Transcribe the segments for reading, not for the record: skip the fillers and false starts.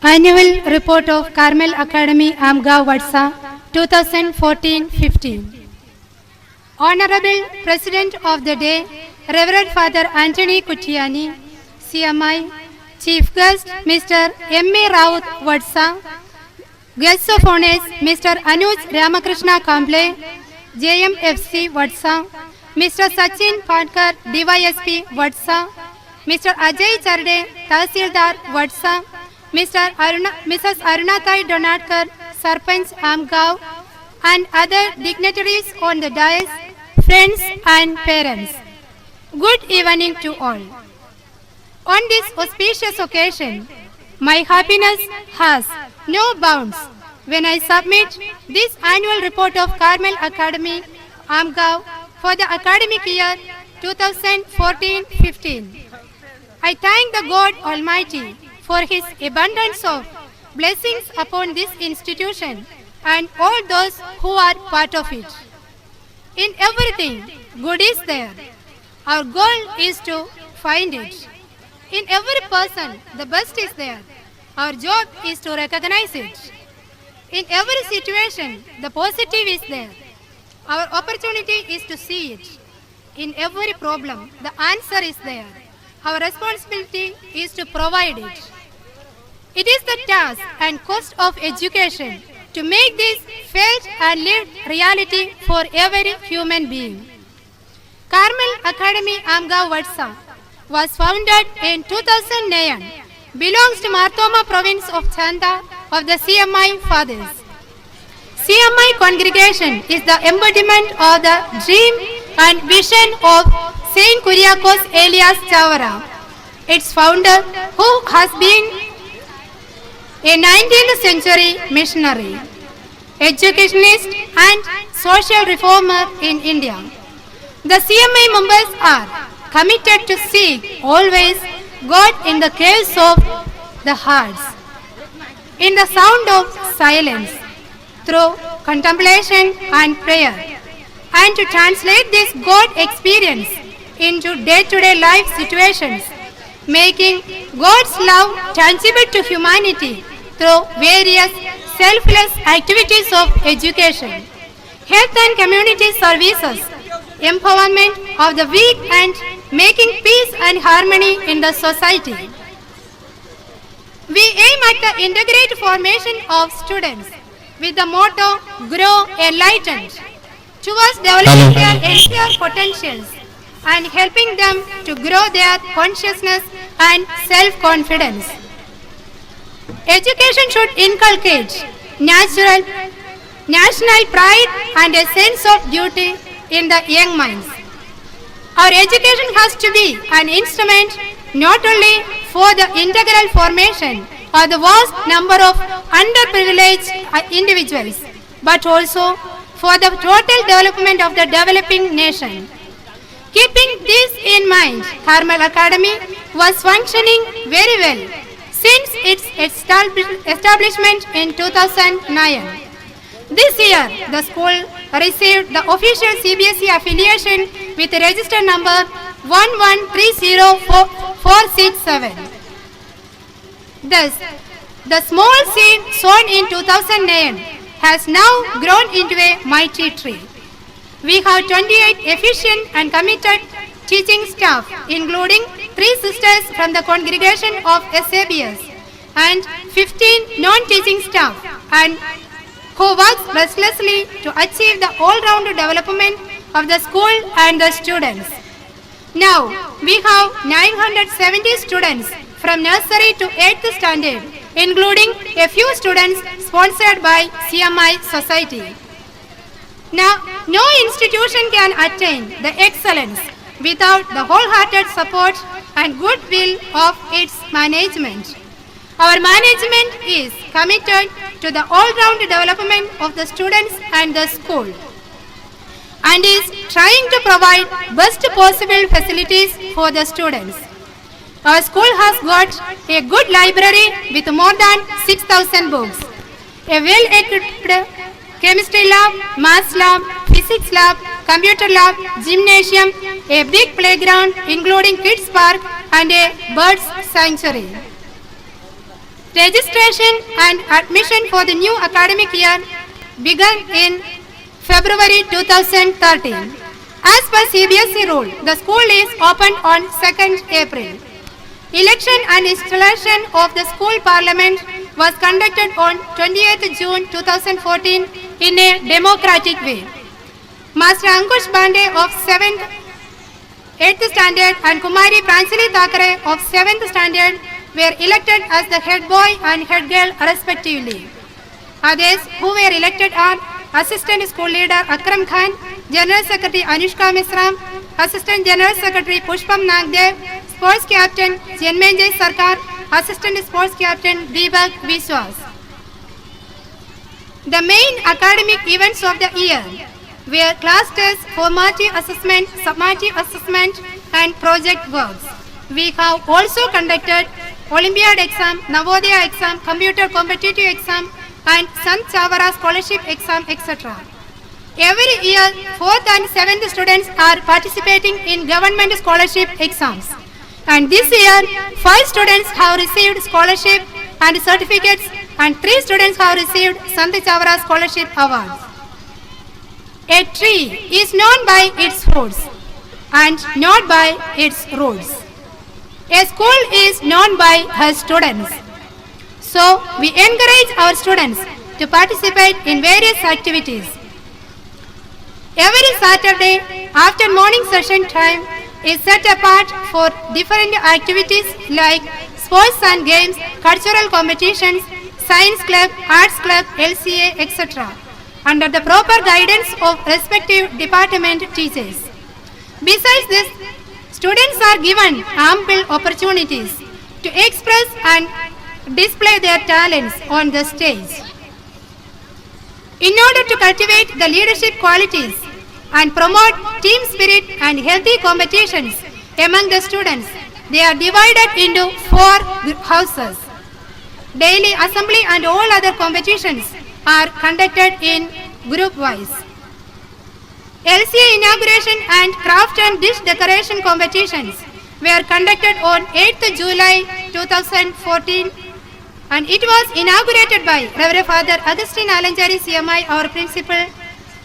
Annual Report of Carmel Academy, Amgaon, Vatsa, 2014-15. Honorable President of the Day, Reverend Father Anthony Kuttiani, CMI, Chief Guest Mr. M.A. Raut, Vatsa, Guests of Honors Mr. Anuj Ramakrishna Kamble, JMFC, Vatsa, Mr. Sachin Pankar, DYSP, Vatsa, Mr. Ajay Charde, Tahsildar, Vatsa, Mrs. Arunatai Donatkar, Sarpanch, Amgaon, and other dignitaries on the dais, friends and parents. Good evening to all. On this auspicious occasion, my happiness has no bounds when I submit this annual report of Carmel Academy, Amgaon for the academic year 2014-15. I thank the God Almighty for His abundance of blessings upon this institution and all those who are part of it. In everything, good is there. Our goal is to find it. In every person, the best is there. Our job is to recognize it. In every situation, the positive is there. Our opportunity is to see it. In every problem, the answer is there. Our responsibility is to provide it. It is the task and cost of education to make this felt and lived reality for every human being. Carmel Academy, Amgaon, Vatsa was founded in 2009, belongs to Marthoma province of Chanda of the CMI Fathers. CMI congregation is the embodiment of the dream and vision of Saint Kuriakos Elias Chavara, its founder, who has been a 19th century missionary, educationist and social reformer in India. The CMI members are committed to seek always God in the caves of the hearts, in the sound of silence, through contemplation and prayer, and to translate this God experience into day-to-day life situations, making God's love tangible to humanity through various selfless activities of education, health and community services, empowerment of the weak and making peace and harmony in the society. We aim at the integrated formation of students with the motto, Grow Enlightened, towards developing their entire potentials and helping them to grow their consciousness and self-confidence. Education should inculcate national pride and a sense of duty in the young minds. Our education has to be an instrument not only for the integral formation of the vast number of underprivileged individuals, but also for the total development of the developing nation. Keeping this in mind, Carmel Academy was functioning very well since its establishment in 2009. This year, the school received the official CBSE affiliation with register number 1130467. Thus, the small seed sown in 2009 has now grown into a mighty tree. We have 28 efficient and committed teaching staff, including 3 sisters from the congregation of SABS and 15 non-teaching staff, and who works restlessly to achieve the all-round development of the school and the students. Now, we have 970 students from nursery to 8th standard, including a few students sponsored by CMI Society. Now, no institution can attain the excellence without the wholehearted support and goodwill of its management. Our management is committed to the all-round development of the students and the school, and is trying to provide best possible facilities for the students. Our school has got a good library with more than 6,000 books, a well-equipped chemistry lab, maths lab, physics lab, computer lab, gymnasium, a big playground including kids park and a birds sanctuary. Registration and admission for the new academic year began in February 2013. As per CBSE rule, the school is opened on 2nd April. Election and installation of the school parliament was conducted on 28th June 2014 in a democratic way. Master Ankush Bande of 7th, 8th standard and Kumari Pransili Thakare of 7th standard were elected as the head boy and head girl respectively. Others who were elected are Assistant School Leader Akram Khan, General Secretary Anushka Misra, Assistant General Secretary Pushpam Nagdev, Sports Captain Janmenjay Sarkar, Assistant Sports Captain Deepak Viswas. The main academic events of the year were class tests, formative assessment, summative assessment and project works. We have also conducted Olympiad exam, Navodaya exam, computer competitive exam and Sant Chavara scholarship exam, etc. Every year, 4th and 7th students are participating in government scholarship exams. And this year, 5 students have received scholarship and certificates and 3 students have received Sant Chavara scholarship awards. A tree is known by its fruits and not by its roots. A school is known by her students. So, we encourage our students to participate in various activities. Every Saturday after morning session time is set apart for different activities like sports and games, cultural competitions, science club, arts club, LCA, etc. under the proper guidance of respective department teachers. Besides this, students are given ample opportunities to express and display their talents on the stage. In order to cultivate the leadership qualities and promote team spirit and healthy competitions among the students, they are divided into 4 houses. Daily assembly and all other competitions are conducted in group wise. LCA inauguration and craft and dish decoration competitions were conducted on 8th July 2014 and it was inaugurated by Reverend Father Augustine Alanjari CMI, our principal,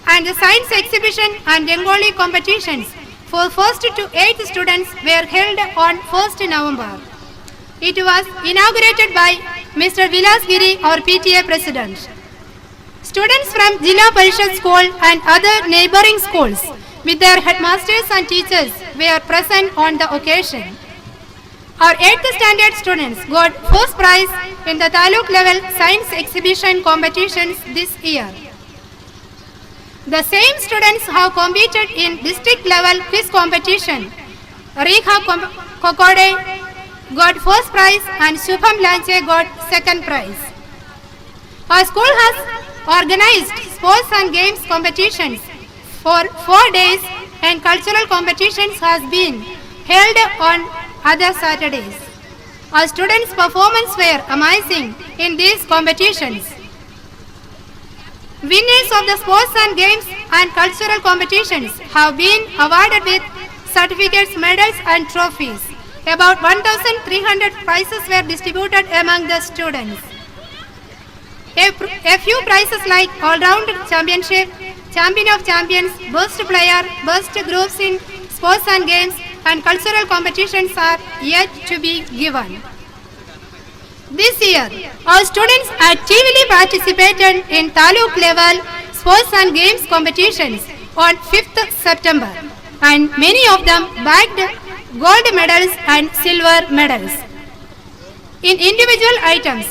and the science exhibition and Bengali competitions for 1st to 8th students were held on 1st November. It was inaugurated by Mr. Vilas Giri, our PTA president. Students from Jilla Parishad School and other neighboring schools with their headmasters and teachers were present on the occasion. Our 8th standard students got first prize in the Taluk level science exhibition competitions this year. The same students have competed in district level quiz competition. Rekha Kokode got first prize and Shubham Lanche got second prize. Our school has organized sports and games competitions for 4 days and cultural competitions has been held on other Saturdays. Our students' performance were amazing in these competitions. Winners of the sports and games and cultural competitions have been awarded with certificates, medals and trophies. About 1,300 prizes were distributed among the students. A few prizes like All-Round Championship, Champion of Champions, Best Player, Best Groups in Sports and Games and cultural competitions are yet to be given. This year, our students actively participated in Taluk level sports and games competitions on 5th September and many of them bagged gold medals and silver medals. In individual items,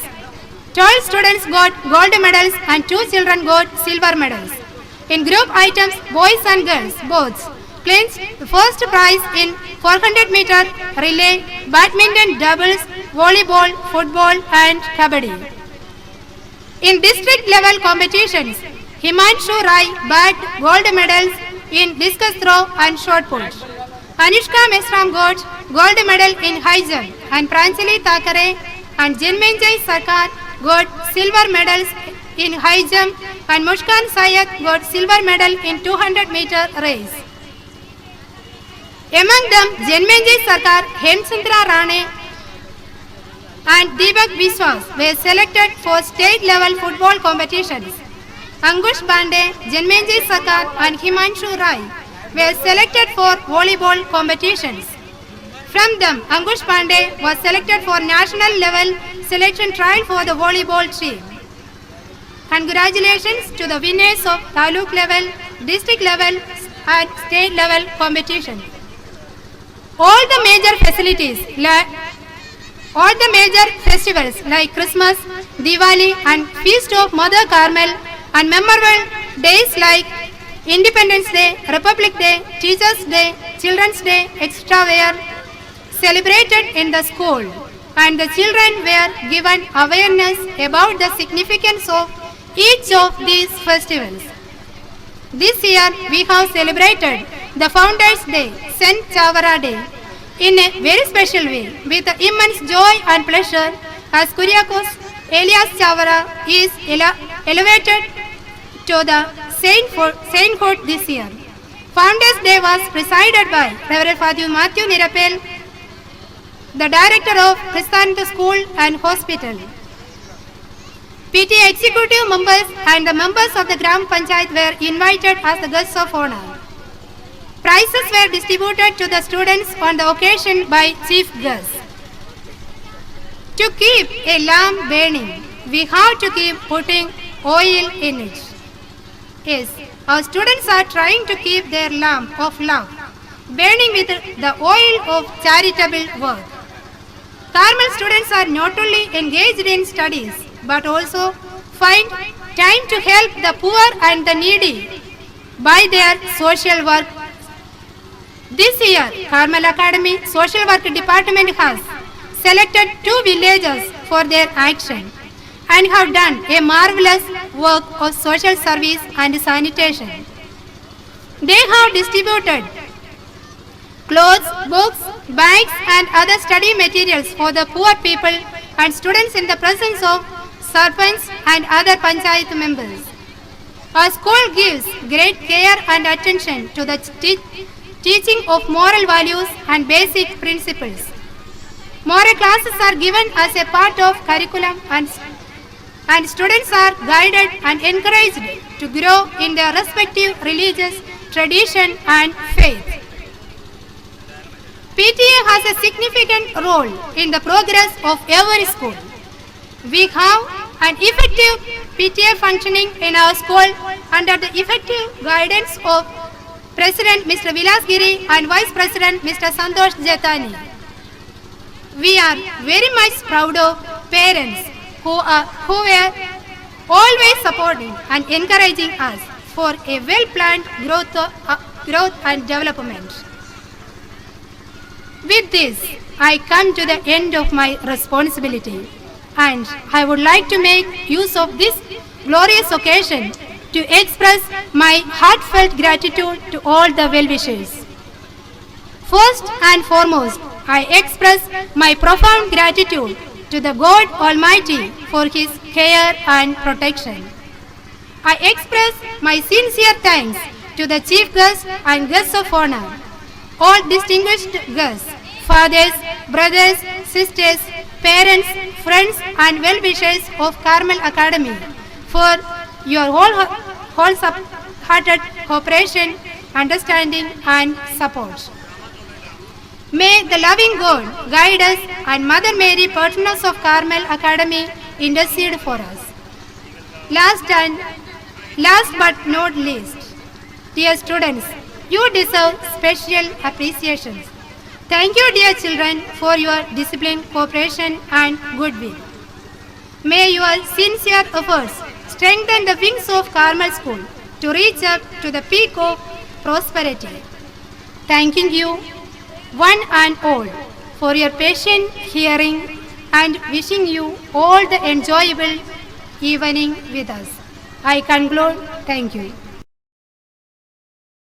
12 students got gold medals and 2 children got silver medals. In group items, boys and girls both clinched the first prize in 400-meter relay, badminton doubles, volleyball, football and kabaddi. In district level competitions, Himanshu Rai bagged gold medals in discus throw and shot put. Anushka Mesram got gold medal in high jump and Pransili Thakare and Janmenjay Sarkar got silver medals in high jump and Mushkan Sayed got silver medal in 200-meter race. Among them, Janmenjay Sarkar, Hemchandra Rane, and Deepak Biswas were selected for state-level football competitions. Ankush Pandey, Janmenji Sakar and Himanshu Rai were selected for volleyball competitions. From them, Ankush Pandey was selected for national level selection trial for the volleyball team. Congratulations to the winners of taluk level, district level and state level competition. All the major festivals like Christmas, Diwali and Feast of Mother Carmel and memorable days like Independence Day, Republic Day, Teachers Day, Children's Day, etc. were celebrated in the school, and the children were given awareness about the significance of each of these festivals. This year we have celebrated the Founders Day, St. Chavara Day, in a very special way with immense joy and pleasure as Kuriakos Elias Chavara is elevated to the sainthood this year. Founders Day was presided by Reverend Father Matthew Nirapel, the Director of Christianity School and Hospital. PTA executive members and the members of the Gram Panchayat were invited as the guests of honor. Prizes were distributed to the students on the occasion by chief guests. To keep a lamp burning, we have to keep putting oil in it. Yes, our students are trying to keep their lamp of love burning with the oil of charitable work. Carmel students are not only engaged in studies but also find time to help the poor and the needy by their social work. This year, Carmel Academy Social Work Department has selected 2 villages for their action and have done a marvelous work of social service and sanitation. They have distributed clothes, books, bags and other study materials for the poor people and students in the presence of Sarpanch and other Panchayat members. Our school gives great care and attention to the teaching of moral values and basic principles. Moral classes are given as a part of curriculum and students are guided and encouraged to grow in their respective religious tradition and faith. PTA has a significant role in the progress of every school. We have an effective PTA functioning in our school under the effective guidance of President Mr. Vilas Giri and Vice President Mr. Santosh Jetani. We are very much proud of parents who were always supporting and encouraging us for a well-planned growth and development. With this, I come to the end of my responsibility, and I would like to make use of this glorious occasion to express my heartfelt gratitude to all the well-wishers. First and foremost, I express my profound gratitude to the God Almighty for His care and protection. I express my sincere thanks to the chief guests and guests of honor, all distinguished guests, fathers, brothers, sisters, parents, friends and well-wishers of Carmel Academy for your wholehearted cooperation, understanding and support. May the loving God guide us and Mother Mary, patroness of Carmel Academy, intercede for us. Last but not least, dear students, you deserve special appreciations. Thank you, dear children, for your discipline, cooperation and goodwill. May your sincere efforts strengthen the wings of Carmel School to reach up to the peak of prosperity. Thanking you, one and all, for your patient hearing and wishing you all the enjoyable evening with us. I conclude. Thank you.